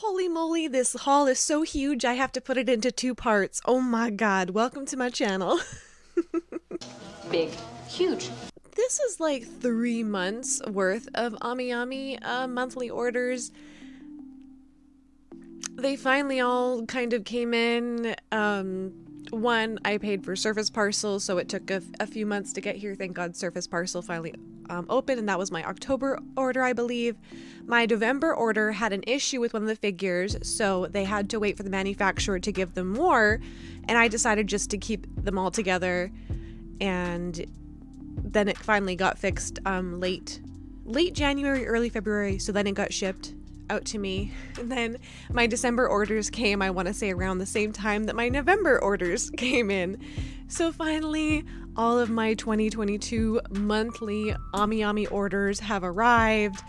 Holy moly, this haul is so huge I have to put it into two parts. Oh my god, welcome to my channel. Big, huge. This is like 3 months worth of AMIAMI monthly orders. They finally all kind of came in. One, I paid for Surface Parcel, so it took a few months to get here. Thank God Surface Parcel finally opened, and that was my October order, I believe. My November order had an issue with one of the figures, so they had to wait for the manufacturer to give them more, and I decided just to keep them all together, and then it finally got fixed late January, early February, so then it got shipped out to me. And then my December orders came, I want to say around the same time that my November orders came in. So finally, all of my 2022 monthly AMIAMI orders have arrived.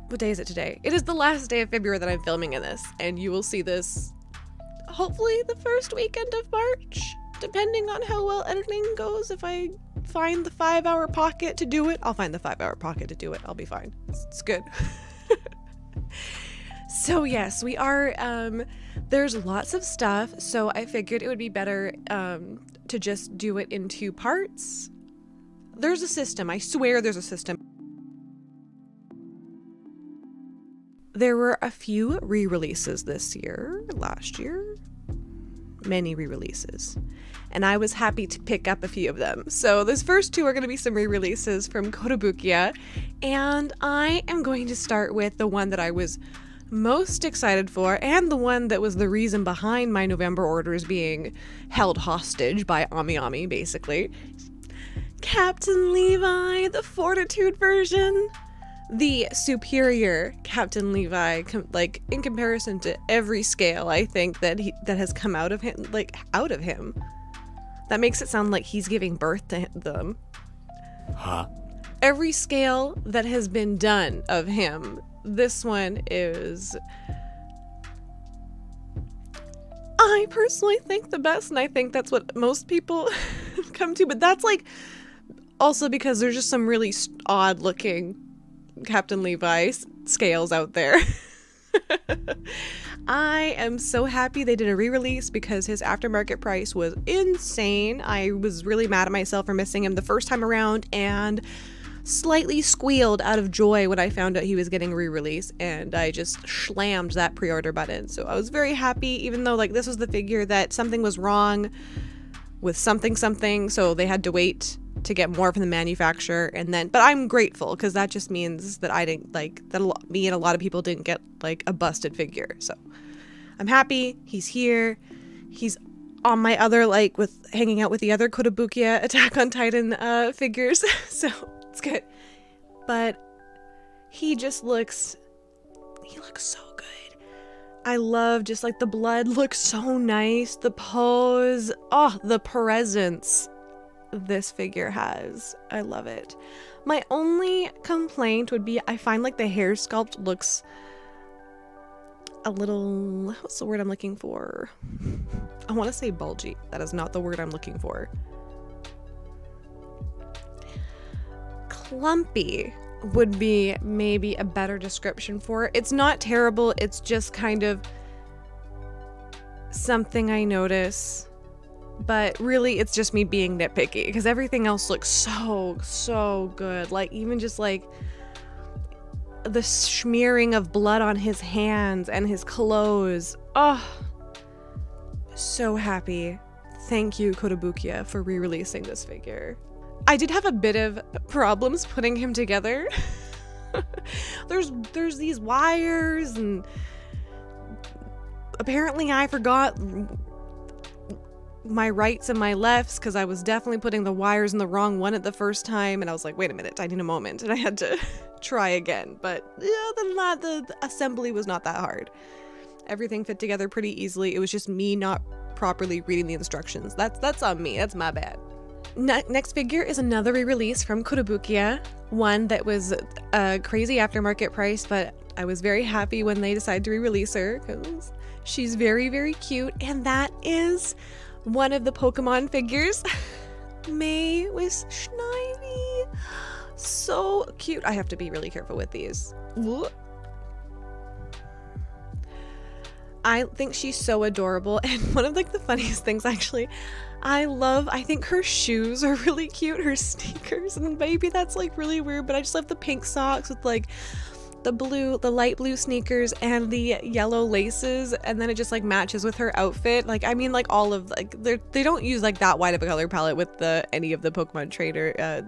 What day is it today? It is the last day of February that I'm filming in this, and you will see this hopefully the first weekend of March, depending on how well editing goes. If I find the 5-hour pocket to do it, I'll find the 5-hour pocket to do it. I'll be fine. It's good. So yes, we are, there's lots of stuff, so I figured it would be better to just do it in 2 parts. There's a system, I swear there's a system. There were a few re-releases this year, last year, many re-releases, and I was happy to pick up a few of them. So these first 2 are going to be some re-releases from Kotobukiya, and I am going to start with the one that I was most excited for, and the one that was the reason behind my November orders being held hostage by AMIAMI, basically. Captain Levi, the Fortitude version. The superior Captain Levi, like, in comparison to every scale, I think, that has come out of him, That makes it sound like he's giving birth to them. Huh? Every scale that has been done of him, this one is, I personally think, the best, and I think that's what most people come to, but that's like also because there's just some really odd looking Captain Levi scales out there. I am so happy they did a re-release because his aftermarket price was insane. I was really mad at myself for missing him the first time around and slightly squealed out of joy when I found out he was getting a re-release, and I just slammed that pre-order button. So I was very happy, even though like this was the figure that something was wrong with something, so they had to wait to get more from the manufacturer, and then, but I'm grateful because that just means that I didn't, like, that me and a lot of people didn't get like a busted figure. So I'm happy he's here. He's on my other, like, with hanging out with the other Kotobukiya Attack on Titan figures, so it's good. But he looks so good. I love just like the blood looks so nice, the pose, oh, the presence this figure has. I love it. My only complaint would be I find like the hair sculpt looks a little, what's the word I'm looking for? I want to say bulgy. That is not the word I'm looking for. Clumpy would be maybe a better description for it. It's not terrible, it's just kind of something I notice. But really, it's just me being nitpicky because everything else looks so good. Like, even just like the smearing of blood on his hands and his clothes. Oh, so happy. Thank you, Kotobukiya, for re-releasing this figure. I did have a bit of problems putting him together. There's these wires, and apparently I forgot my rights and my lefts because I was definitely putting the wires in the wrong one at the first time, and I was like, wait a minute, I need a moment, and I had to try again. But yeah, other than that, the assembly was not that hard. Everything fit together pretty easily. It was just me not properly reading the instructions. That's on me. That's my bad. Next figure is another re-release from Kotobukiya, one that was a crazy aftermarket price, but I was very happy when they decided to re-release her because she's very cute, and that is one of the Pokemon figures. May with Snivy. So cute. I have to be really careful with these. I think she's so adorable. And one of like the funniest things actually, I think her shoes are really cute, her sneakers, and maybe that's like really weird, but I just love the pink socks with like the light blue sneakers and the yellow laces, and then it just like matches with her outfit. Like, I mean, like all of like they don't use like that wide of a color palette with any of the Pokemon trainer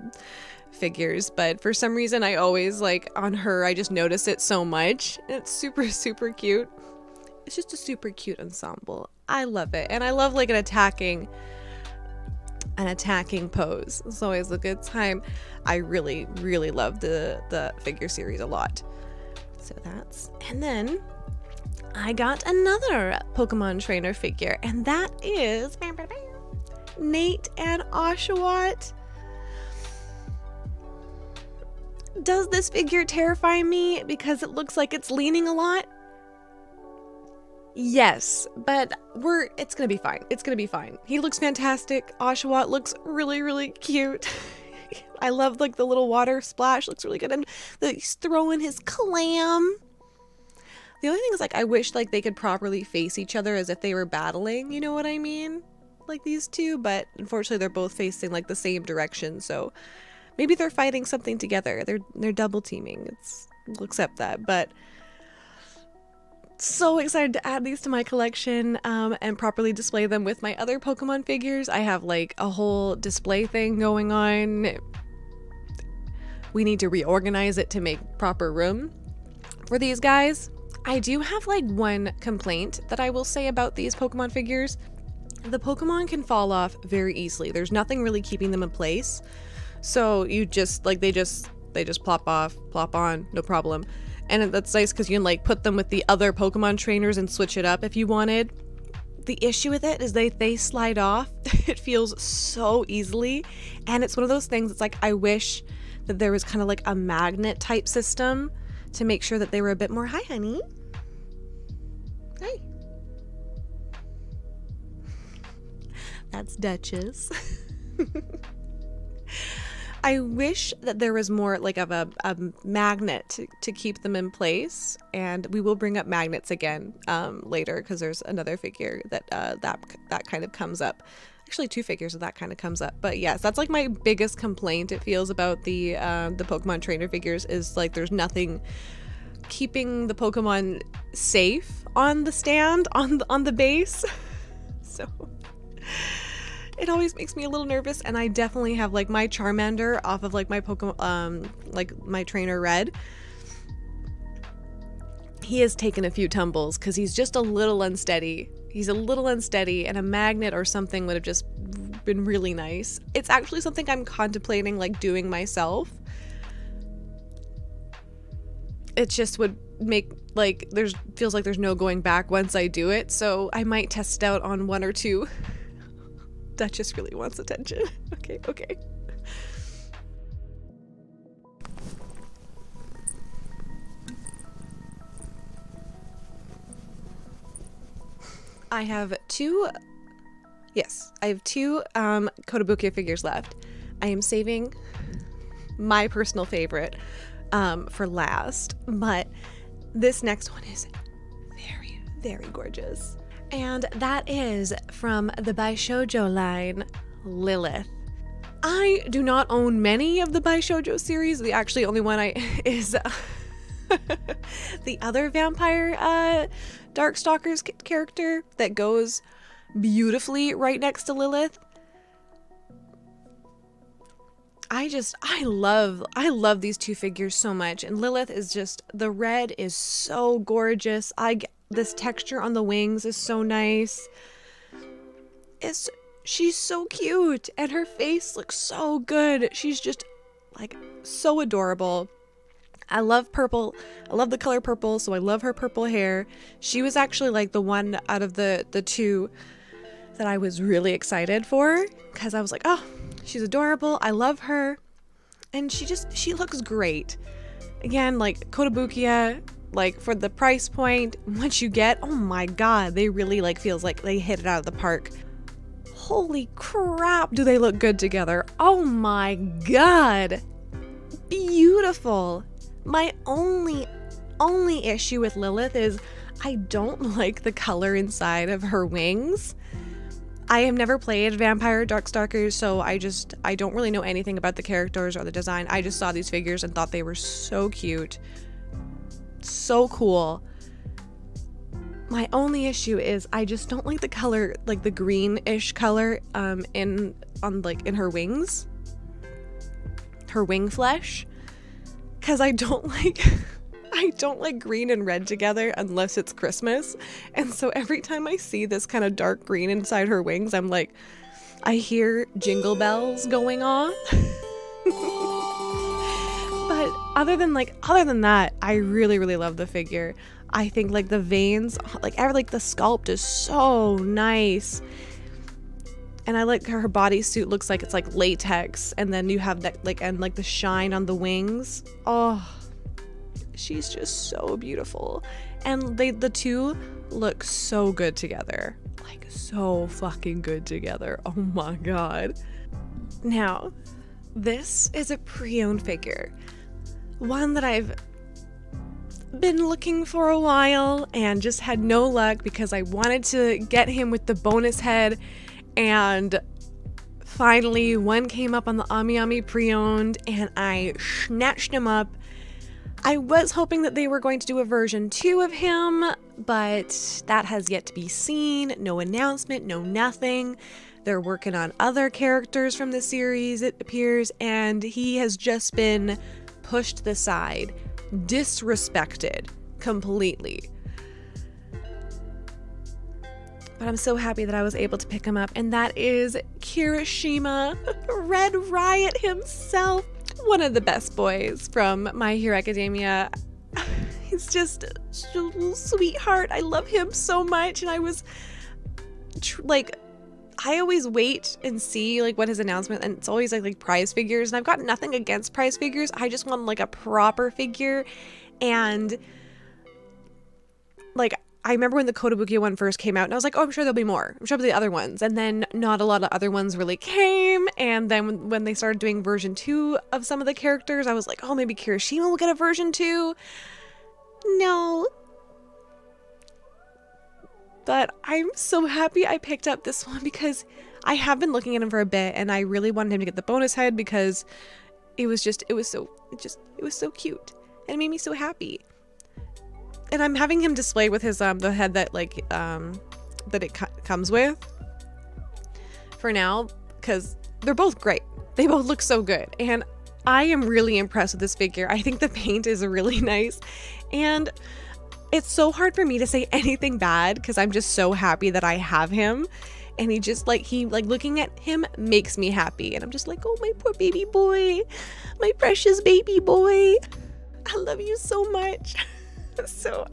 figures, but for some reason I always like on her, I just notice it so much. It's super, super cute. It's just a super cute ensemble. I love it. And I love like an attacking pose. It's always a good time. I really, really love the figure series a lot. So and then I got another Pokemon trainer figure, and that is Nate and Oshawott. Does this figure terrify me because it looks like it's leaning a lot? Yes, but it's gonna be fine. It's gonna be fine. He looks fantastic. Oshawott looks really, really cute. I love like the little water splash, looks really good, and he's throwing his clam. The only thing is like I wish like they could properly face each other as if they were battling, you know what I mean? Like these two, but unfortunately they're both facing like the same direction, so maybe they're fighting something together. They're double teaming. We'll accept that, but so excited to add these to my collection and properly display them with my other Pokemon figures. I have like a whole display thing going on. We need to reorganize it to make proper room for these guys. I do have like one complaint that I will say about these Pokemon figures. The Pokemon can fall off very easily. There's nothing really keeping them in place. So you just like they just plop off, plop on, no problem. And that's nice because you can like put them with the other Pokemon trainers and switch it up if you wanted. The issue with it is they slide off. It feels so easily, and it's one of those things, it's like I wish that there was kind of like a magnet type system to make sure that they were a bit more, hi honey, hi, that's Duchess. I wish that there was more like of a magnet to keep them in place, and we will bring up magnets again later because there's another figure that that kind of comes up. Actually, two figures of that kind of comes up. But yes, that's like my biggest complaint it feels about the Pokemon trainer figures is like there's nothing keeping the Pokemon safe on the stand on the base. So it always makes me a little nervous, and I definitely have like my Charmander off of like my Pokemon, like my trainer Red. He has taken a few tumbles because he's just a little unsteady. He's a little unsteady, and a magnet or something would have just been really nice. It's actually something I'm contemplating like doing myself. It just would make like feels like there's no going back once I do it, so I might test it out on one or two. Duchess really wants attention. Okay. I have two Kotobukiya figures left. I am saving my personal favorite for last, but this next one is very, very gorgeous. And that is from the Baishoujo line, Lilith. I do not own many of the Baishoujo series. The actually only one is the other vampire Darkstalkers character that goes beautifully right next to Lilith. I love these two figures so much, and Lilith is just, the red is so gorgeous. This texture on the wings is so nice. She's so cute, and her face looks so good. She's just like so adorable. I love purple. I love the color purple, so I love her purple hair. She was actually like the one out of the two that I was really excited for, because I was like, oh, she's adorable. I love her. And she looks great. Again, like Kotobukiya, like for the price point, what you get, oh my god, they really like feels like they hit it out of the park. Holy crap, do they look good together. Oh my god. Beautiful. My only only issue with Lilith is I don't like the color inside of her wings. I have never played Vampire Darkstalkers, so I don't really know anything about the characters or the design. I just saw these figures and thought they were so cute. So cool. My only issue is I just don't like the color, like the greenish color in her wings. Her wing flesh. 'Cause I don't like green and red together unless it's Christmas. And so every time I see this kind of dark green inside her wings, I'm like, I hear jingle bells going on. But other than that, I really, really love the figure. I think like the veins, like the sculpt is so nice. And I like her bodysuit looks like it's like latex, and then you have that like the shine on the wings. Oh, she's just so beautiful. And the two look so good together. Like so fucking good together. Oh my god. Now, this is a pre-owned figure. One that I've been looking for a while and just had no luck because I wanted to get him with the bonus head, and finally one came up on the AMIAMI pre-owned and I snatched him up. I was hoping that they were going to do a version 2 of him, but that has yet to be seen. No announcement, no nothing. They're working on other characters from the series, it appears, and he has just been pushed to the side, disrespected completely. But I'm so happy that I was able to pick him up, and that is Kirishima, Red Riot himself. One of the best boys from My Hero Academia. He's just a little sweetheart. I love him so much, and I was I always wait and see like what his announcement, and it's always like prize figures, and I've got nothing against prize figures. I just want like a proper figure. And like I remember when the Kotobukiya one first came out, and I was like, oh, I'm sure there'll be more. I'm sure there'll be other ones. And then not a lot of other ones really came. And then when they started doing version 2 of some of the characters, I was like, oh, maybe Kirishima will get a version 2. No. But I'm so happy I picked up this one because I have been looking at him for a bit, and I really wanted him to get the bonus head because it was so cute, and it made me so happy. And I'm having him displayed with his the head that that it comes with for now, because they're both great. They both look so good, and I am really impressed with this figure. I think the paint is really nice, and it's so hard for me to say anything bad because I'm just so happy that I have him. And he just looking at him makes me happy, and I'm just like, oh, my poor baby boy, my precious baby boy, I love you so much. So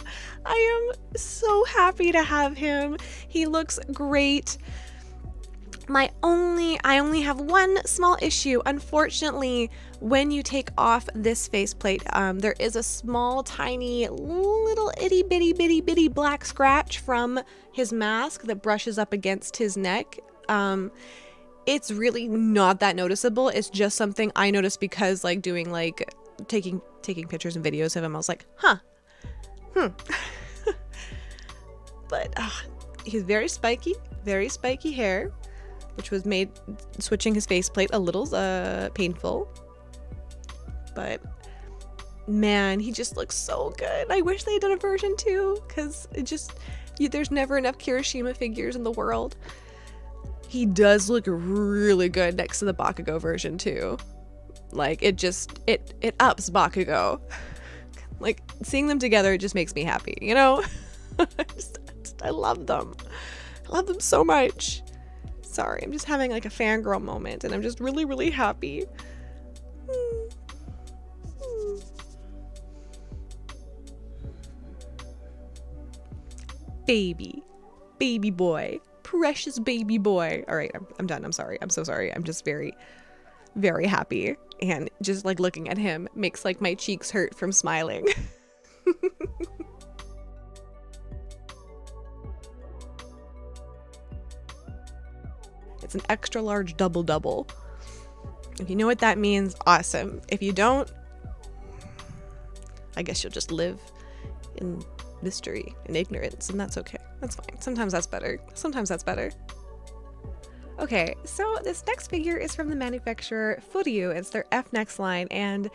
I am so happy to have him. He looks great. I only have one small issue. Unfortunately, when you take off this faceplate, there is a small, tiny, little itty bitty black scratch from his mask that brushes up against his neck. It's really not that noticeable. It's just something I noticed because taking pictures and videos of him, I was like, But he's very spiky hair, which was made switching his faceplate a little painful. But man, he just looks so good. I wish they did a version 2 because there's never enough Kirishima figures in the world. He does look really good next to the Bakugo version 2. Like it ups Bakugo. Like seeing them together, it just makes me happy, you know? I love them. I love them so much. Sorry, I'm just having like a fangirl moment, and I'm just really, really happy. Baby boy, precious baby boy. All right, I'm done. I'm sorry. I'm so sorry. I'm just very, very happy, and just like looking at him makes like my cheeks hurt from smiling. It's an extra large double. If you know what that means, awesome. If you don't, I guess you'll just live in mystery and ignorance, and that's okay. That's fine. Sometimes that's better. Sometimes that's better. Okay, so this next figure is from the manufacturer ooooo. It's their F neckline, and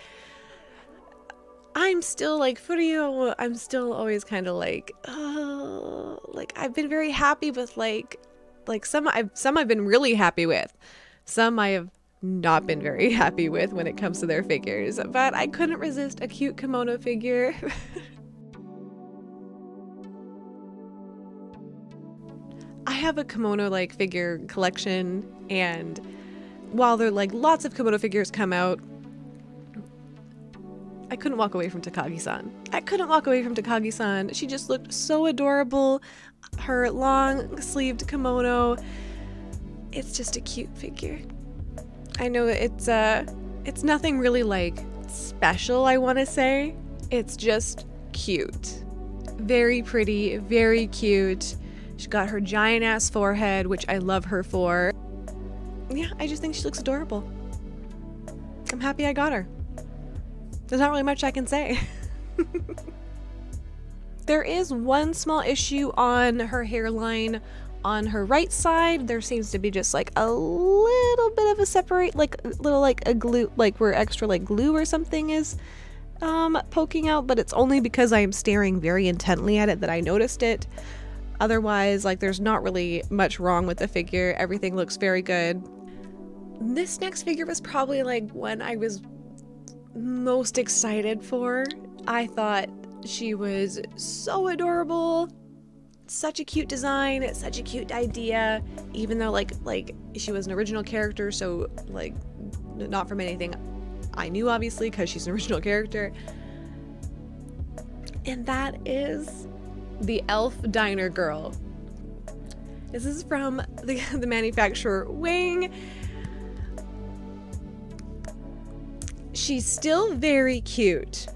I'm still like ooooo. I'm still always kind of like I've been very happy with like some I've been really happy with. Some I have not been very happy with when it comes to their figures, but I couldn't resist a cute kimono figure. I have a kimono like figure collection, and while there like lots of kimono figures come out, I couldn't walk away from Takagi-san. I couldn't walk away from Takagi-san. She just looked so adorable. Her long sleeved kimono. It's just a cute figure. I know it's nothing really like special, I want to say. It's just cute. Very pretty, very cute. She's got her giant ass forehead, which I love her for. Yeah, I just think she looks adorable. I'm happy I got her. There's not really much I can say. There is one small issue on her hairline on her right side. There seems to be just like a little bit of a separate, like little like a glue, like where extra like glue or something is poking out, but it's only because I am staring very intently at it that I noticed it. Otherwise, like there's not really much wrong with the figure. Everything looks very good. This next figure was probably like one I was most excited for. I thought she was so adorable. Such a cute design, such a cute idea, even though like she was an original character, so like not from anything I knew, obviously, because she's an original character. And that is the Elf Diner Girl. This is from the manufacturer Wing. She's still very cute,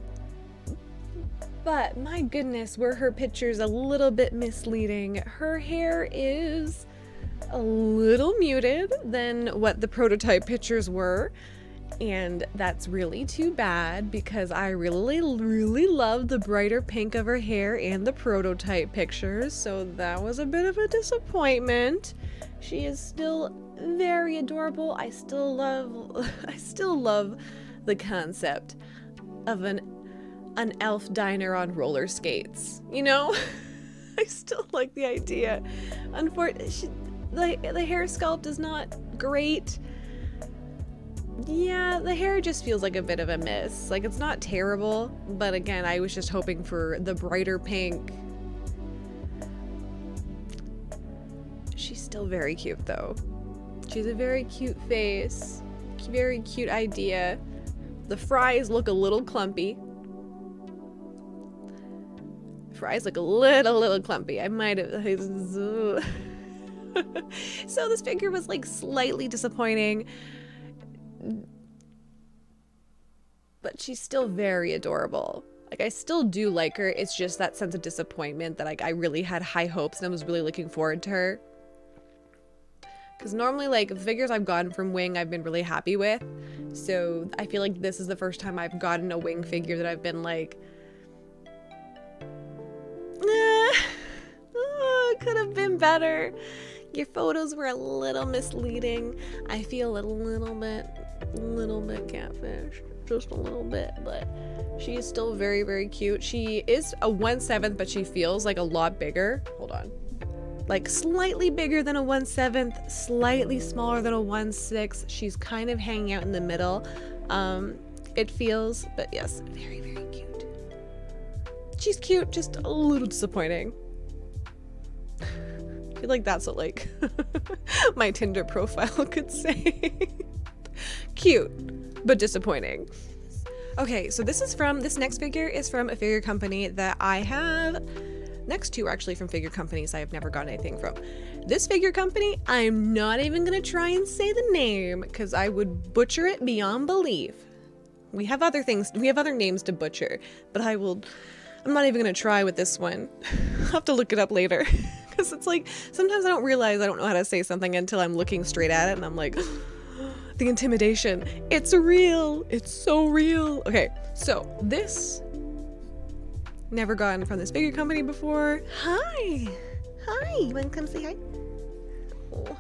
but my goodness, were her pictures a little bit misleading. Her hair is a little muted than what the prototype pictures were, and that's really too bad because I really love the brighter pink of her hair and the prototype pictures, so that was a bit of a disappointment. She is still very adorable. I still love the concept of an elf diner on roller skates, you know? I still like the idea. Unfortunately, the hair sculpt is not great. Yeah, the hair just feels like a bit of a miss. Like, it's not terrible, but again, I was just hoping for the brighter pink. She's still very cute, though. She's a very cute face, very cute idea. The fries look a little clumpy. Fries look a little clumpy. I might have... So this figure was like slightly disappointing, but she's still very adorable. Like, I still do like her. It's just that sense of disappointment that like I really had high hopes and I was really looking forward to her. Because normally, like, the figures I've gotten from Wing I've been really happy with. So I feel like this is the first time I've gotten a Wing figure that I've been like, it could have been better. Your photos were a little misleading. I feel a little bit catfish, just a little bit, but she is still very cute. She is a 1/7, but she feels like a lot bigger. Hold on. Like slightly bigger than a 1/7, slightly smaller than a 1/6. She's kind of hanging out in the middle. It feels, but yes, very cute. She's cute, just a little disappointing. I feel like that's what like my Tinder profile could say. Cute, but disappointing. Okay, so this next figure is from a figure company that I have. Next two are actually from figure companies I have never gotten anything from. This figure company, I'm not even gonna try and say the name because I would butcher it beyond belief. We have other names to butcher, but I'm not even gonna try with this one. I'll have to look it up later. Because it's like, sometimes I don't realize I don't know how to say something until I'm looking straight at it and I'm like, the intimidation. It's real. It's so real. Okay, so this Never gotten from this figure company before. Hi! Hi! You wanna come say hi? Oh.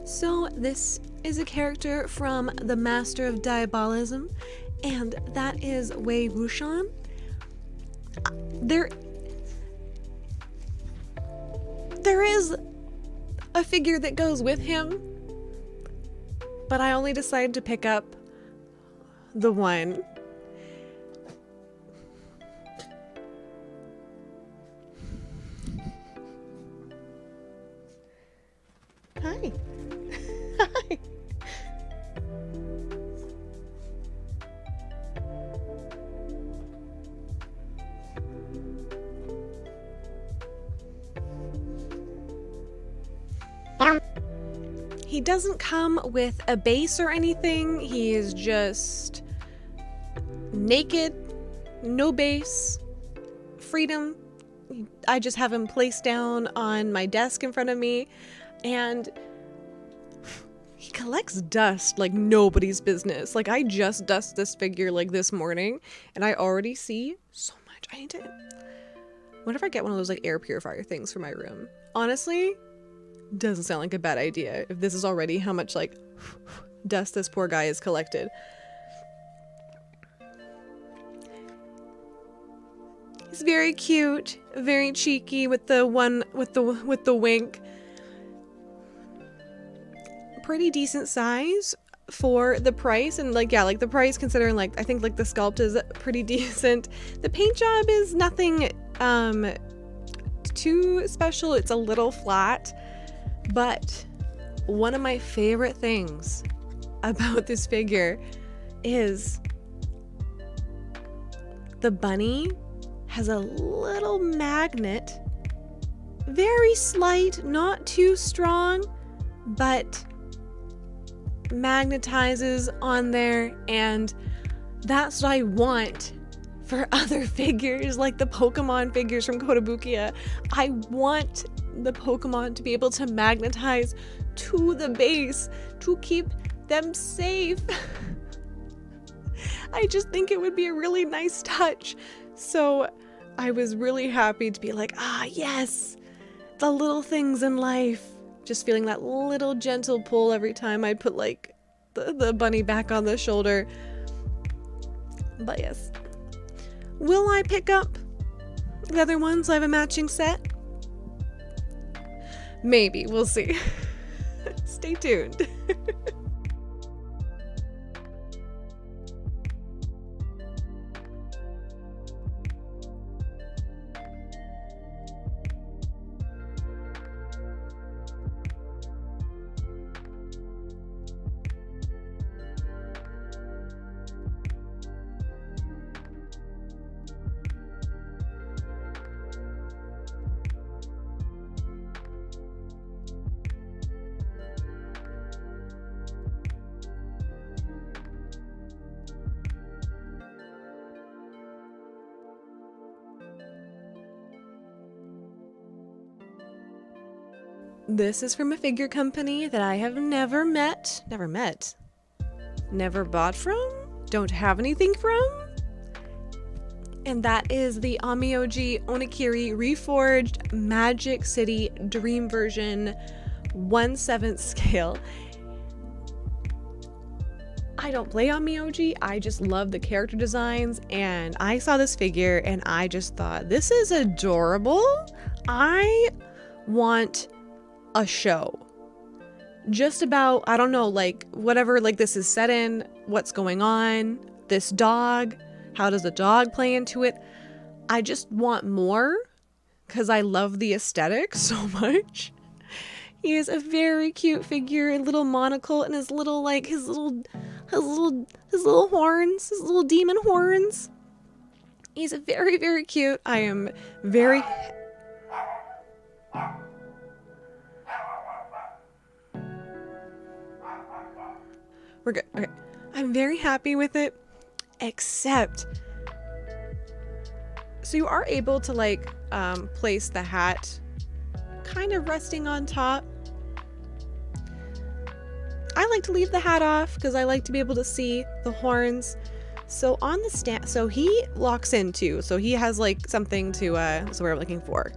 So this is a character from the Master of Diabolism, and that is Wei Wuxian. There is a figure that goes with him, but I only decided to pick up the one. Hi. Hi. He doesn't come with a base or anything. He is just naked, no base, freedom. I just have him placed down on my desk in front of me, and he collects dust like nobody's business. Like, I just dusted this figure like this morning, and I already see so much. I need to... What if I get one of those like air purifier things for my room? Honestly, doesn't sound like a bad idea if this is already how much like dust this poor guy has collected. He's very cute, very cheeky with the one with the wink. Pretty decent size for the price, and like, yeah, like the price considering like I think like the sculpt is pretty decent. The paint job is nothing too special. It's a little flat, but one of my favorite things about this figure is the bunny has a little magnet, very slight, not too strong, but magnetizes on there, and that's what I want for other figures, like the Pokemon figures from Kotobukiya. I want the Pokemon to be able to magnetize to the base to keep them safe. I just think it would be a really nice touch. So I was really happy to be like, ah, yes, the little things in life. Just feeling that little gentle pull every time I put like the bunny back on the shoulder. But yes. Will I pick up the other ones? I have a matching set. Maybe, we'll see. Stay tuned. This is from a figure company that I have never bought from, don't have anything from, and that is the AMIOJI Onikiri Reforged Magic City Dream Version 1/7 scale. I don't play AMIOJI, I just love the character designs, and I saw this figure and I just thought, this is adorable. I want a show just about, I don't know, like whatever like this is set in, what's going on, this dog, how does the dog play into it. I just want more because I love the aesthetic so much. He is a very cute figure, a little monocle, and his little like his little horns, his little demon horns. He's very, very cute. I am very We're good. Okay. I'm very happy with it, except So you are able to like place the hat kind of resting on top. I like to leave the hat off because I like to be able to see the horns. So on the stand, so he locks in too. So he has like something to, that's what we're looking for.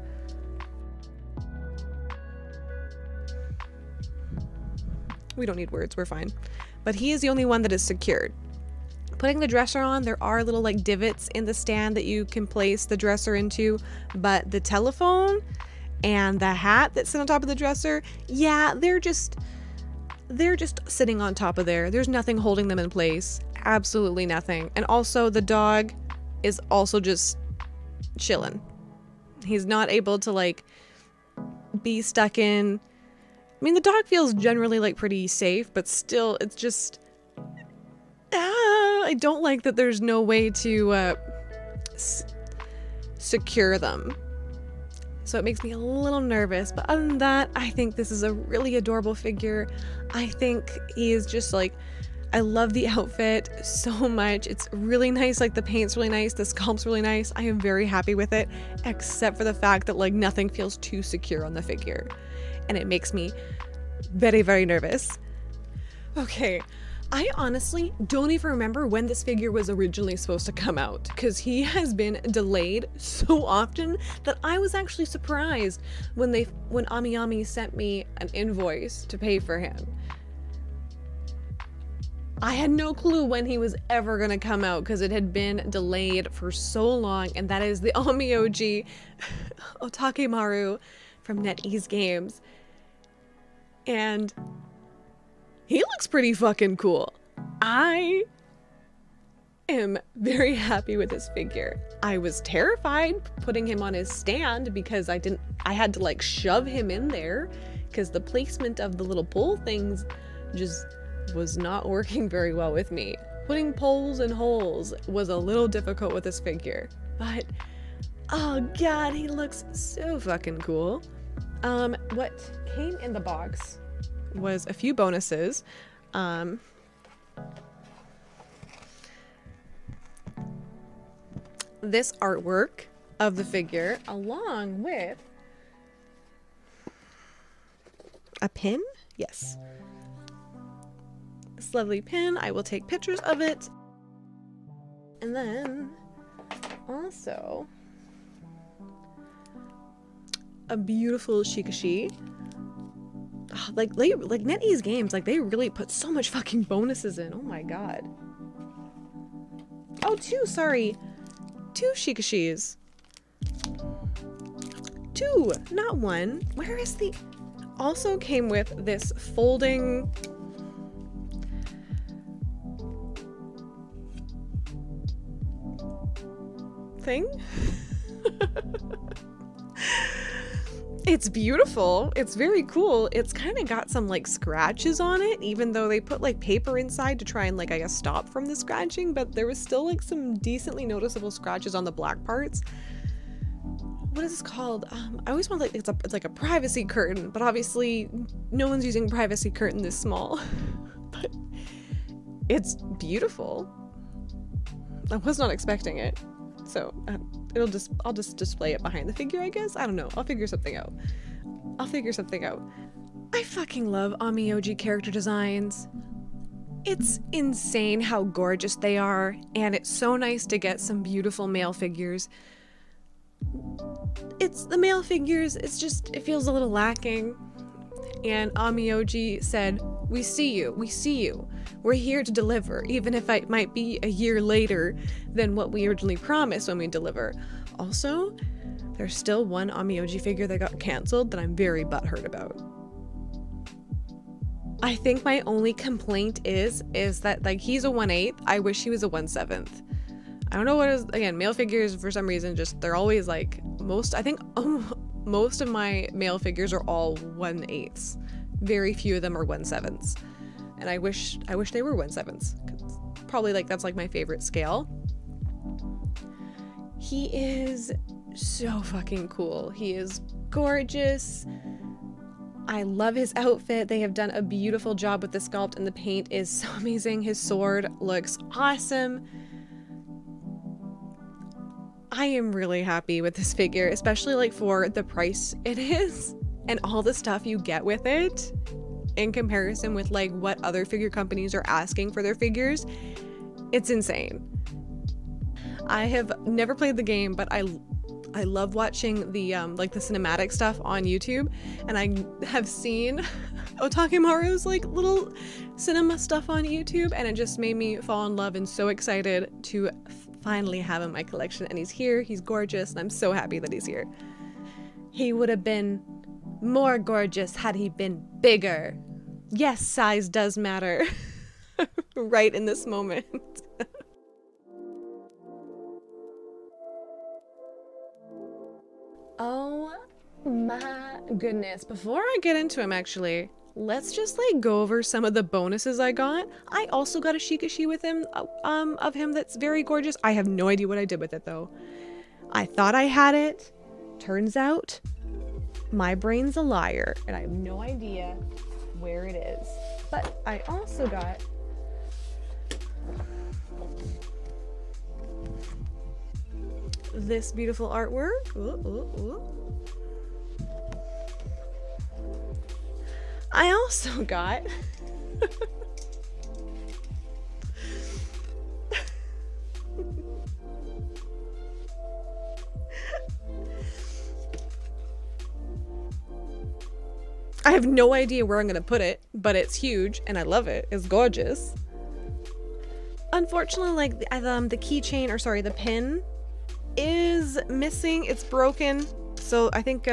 We don't need words, we're fine. But he is the only one that is secured. Putting the dresser on, there are little like divots in the stand that you can place the dresser into, but the telephone and the hat that sit on top of the dresser, yeah, they're just sitting on top of there. There's nothing holding them in place. Absolutely nothing. And also the dog is also just chilling. He's not able to like be stuck in. I mean, the dog feels generally like pretty safe, but still it's just I don't like that there's no way to secure them. So it makes me a little nervous, but other than that, I think this is a really adorable figure. I think he is just like, I love the outfit so much. It's really nice, like the paint's really nice, the sculpt's really nice. I am very happy with it, except for the fact that like nothing feels too secure on the figure. And it makes me very, very nervous. Okay. I honestly don't even remember when this figure was originally supposed to come out because he has been delayed so often that I was actually surprised when AMIAMI sent me an invoice to pay for him. I had no clue when he was ever going to come out because it had been delayed for so long, and that is the ooooo Otakemaru from NetEase Games. And he looks pretty fucking cool. I am very happy with this figure. I was terrified putting him on his stand because I had to like shove him in there because the placement of the little pole things just was not working very well with me. Putting poles in holes was a little difficult with this figure, but oh god, he looks so fucking cool. What came in the box was a few bonuses. This artwork of the figure along with a pin. Yes, this lovely pin. I will take pictures of it, and then also a beautiful shikashi. Like NetEase Games, like they really put so much fucking bonuses in. Oh my god. Oh, two shikashis. Two, not one. Where is the... Also came with this folding... thing? It's beautiful. It's very cool. It's kind of got some like scratches on it, even though they put like paper inside to try and like, I guess, stop from the scratching, but there was still like some decently noticeable scratches on the black parts. What is this called? I always want like, it's like a privacy curtain, but obviously no one's using privacy curtain this small. But it's beautiful. I was not expecting it. So I'll just display it behind the figure, I guess. I don't know. I'll figure something out. I fucking love AMIOji character designs. It's insane how gorgeous they are, and it's so nice to get some beautiful male figures. It's the male figures, it feels a little lacking. And AMIOji said, we see you. We're here to deliver, even if it might be a year later than what we originally promised when we deliver. Also, there's still one AMIOji figure that got canceled that I'm very butthurt about. I think my only complaint is that like he's a 1/8. I wish he was a 1/7. I don't know what is, again, male figures for some reason they're always like most of my male figures are all 1/8. Very few of them are 1/7. And I wish they were 1/7. Probably like that's like my favorite scale. He is so fucking cool. He is gorgeous. I love his outfit. They have done a beautiful job with the sculpt, and the paint is so amazing. His sword looks awesome. I am really happy with this figure, especially like for the price it is and all the stuff you get with it in comparison with like what other figure companies are asking for their figures. It's insane. I have never played the game, but I love watching the like the cinematic stuff on YouTube, and I have seen Otakimaru's like little cinema stuff on YouTube, and it just made me fall in love and so excited to finally have him in my collection. And he's here, he's gorgeous, and I'm so happy that he's here. He would have been more gorgeous had he been bigger. Yes, size does matter. Right in this moment. Oh my goodness. Before I get into him, actually, let's just like go over some of the bonuses I got. I also got a Shikashi with him, of him that's very gorgeous. I have no idea what I did with it though. I thought I had it. Turns out my brain's a liar and I have no idea where it is. But I also got this beautiful artwork. Ooh, ooh, ooh. I also got I have no idea where I'm gonna put it, but it's huge and I love it. It's gorgeous. Unfortunately, like the keychain, or sorry, the pin is missing. It's broken, so I think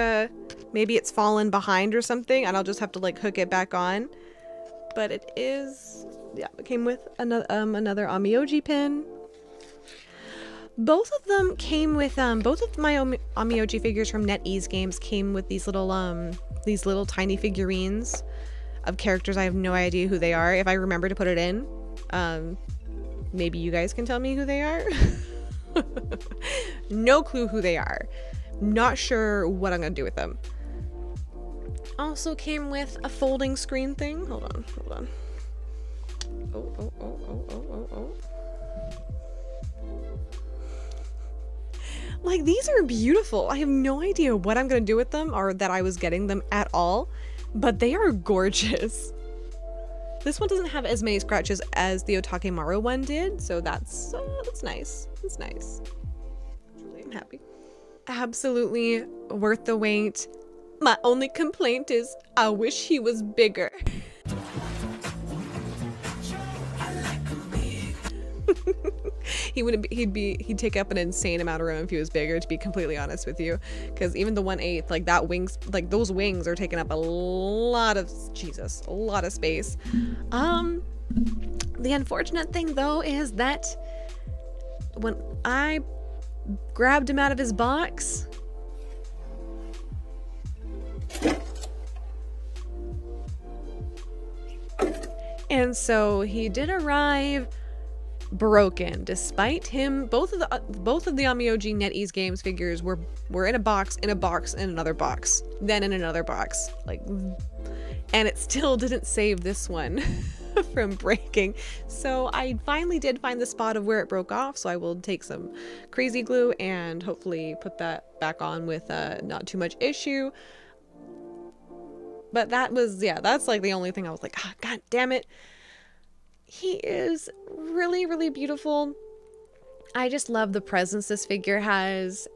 maybe it's fallen behind or something, and I'll just have to like hook it back on. But it is, yeah, it came with another AMIOji pin. Both of them came with both of my AMIOji figures from NetEase Games came with these little tiny figurines of characters. I have no idea who they are. If I remember to put it in, maybe you guys can tell me who they are. No clue who they are. Not sure what I'm gonna do with them. Also came with a folding screen thing. Hold on. Oh. Like, these are beautiful. I have no idea what I'm gonna do with them or that I was getting them at all, but they are gorgeous. This one doesn't have as many scratches as the Otakimaru one did, so that's nice. It's nice. I'm happy. Absolutely worth the wait. My only complaint is I wish he was bigger. He'd take up an insane amount of room if he was bigger, to be completely honest with you, because even the 1/8, like that wings, like those wings are taking up a lot of space. The unfortunate thing though is that when I grabbed him out of his box, and so he did arrive broken, despite him. Both of the AMIOji NetEase Games figures were in a box, in another box, then in another box, like, and it still didn't save this one from breaking. So I finally did find the spot of where it broke off, so I will take some crazy glue and hopefully put that back on with not too much issue. But that was, yeah, that's like the only thing I was like, ah, god damn it. He is really, really beautiful. I just love the presence this figure has.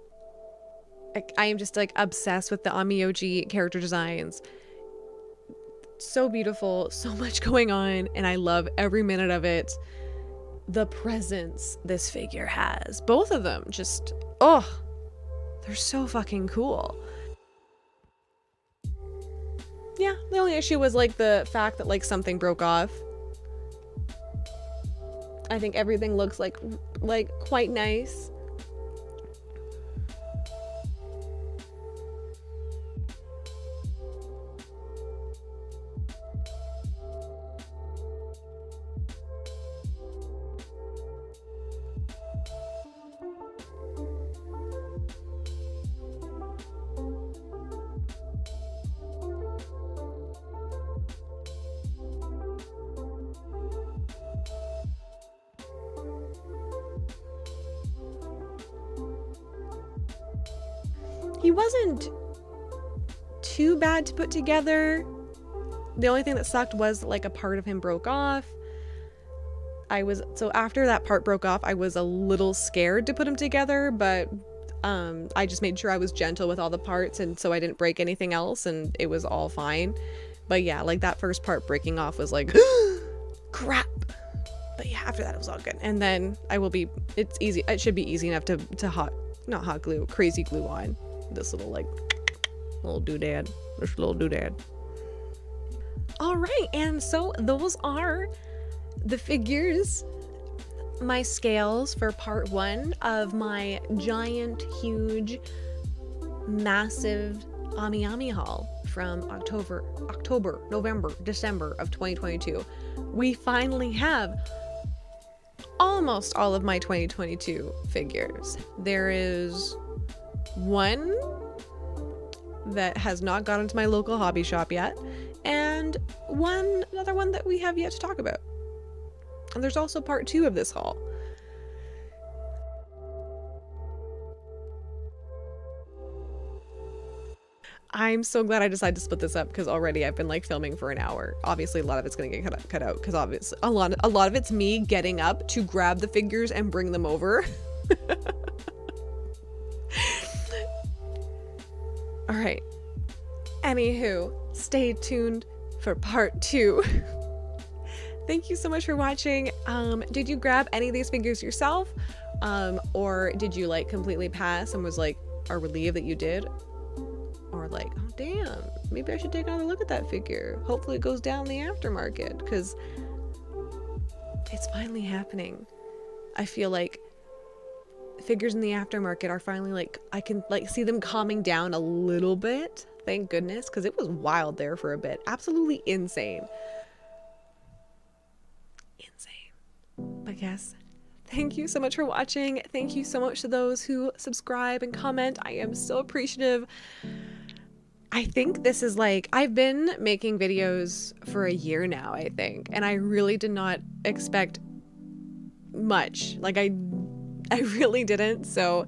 I am just like obsessed with the AMIOji character designs. So beautiful, so much going on, and I love every minute of it. The presence this figure has. Both of them just, oh, they're so fucking cool. Yeah, the only issue was like the fact that like something broke off. I think everything looks like quite nice. he wasn't too bad to put together. The only thing that sucked was like a part of him broke off. So after that part broke off, I was a little scared to put him together, but I just made sure I was gentle with all the parts, and so I didn't break anything else, and it was all fine. But yeah, like that first part breaking off was like crap. But yeah, after that it was all good. And then it's easy, it should be easy enough to not hot glue, crazy glue on this little doodad, this little doodad. All right, and so those are the figures, my scales for part 1 of my giant, huge, massive AMIAMI haul from October, November, December of 2022. We finally have almost all of my 2022 figures. There is one that has not gone into my local hobby shop yet, and another one that we have yet to talk about. And there's also part 2 of this haul. I'm so glad I decided to split this up, because already I've been like filming for an hour. Obviously a lot of it's gonna get cut out because obviously a lot of it's me getting up to grab the figures and bring them over. All right. Anywho, stay tuned for part 2. Thank you so much for watching. Did you grab any of these figures yourself? Or did you like completely pass and was like, are relieved that you did? Or like, oh damn, maybe I should take another look at that figure. Hopefully it goes down the aftermarket, because it's finally happening. I feel like figures in the aftermarket are finally like, I can like see them calming down a little bit. Thank goodness, because it was wild there for a bit. Absolutely insane. But yes, thank you so much for watching. Thank you so much to those who subscribe and comment. I am so appreciative. I think this is like, I've been making videos for a year now, I think, and I really did not expect much. Like I really didn't. So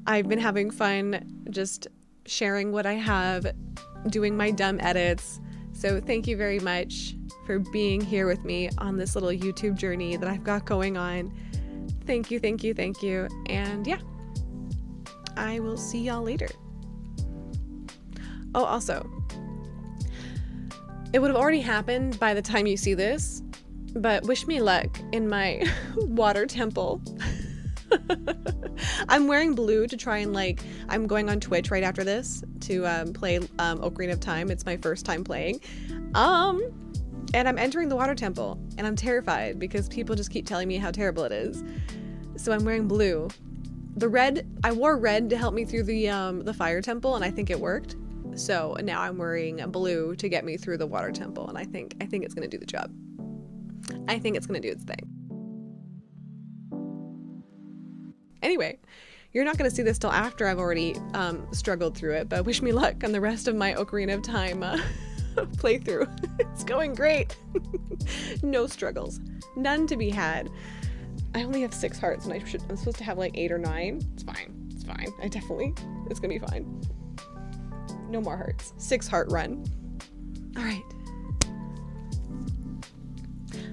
I've been having fun just sharing what I have, doing my dumb edits. So thank you very much for being here with me on this little YouTube journey that I've got going on. Thank you, thank you, thank you. And yeah, I will see y'all later. Oh, also, it would have already happened by the time you see this, but wish me luck in my water temple. I'm wearing blue to try and like, I'm going on Twitch right after this to play Ocarina of Time. It's my first time playing. And I'm entering the water temple, and I'm terrified because people just keep telling me how terrible it is. So I'm wearing blue. The red, I wore red to help me through the fire temple, and I think it worked. So now I'm wearing blue to get me through the water temple, and I think it's gonna do the job. I think it's gonna do its thing. Anyway, you're not gonna see this till after I've already struggled through it, but wish me luck on the rest of my Ocarina of Time playthrough. It's going great. No struggles, none to be had. I only have 6 hearts, and I'm supposed to have like 8 or 9. It's fine. It's fine. It's gonna be fine. No more hearts. 6 heart run. All right.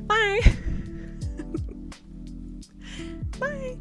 Bye. Bye.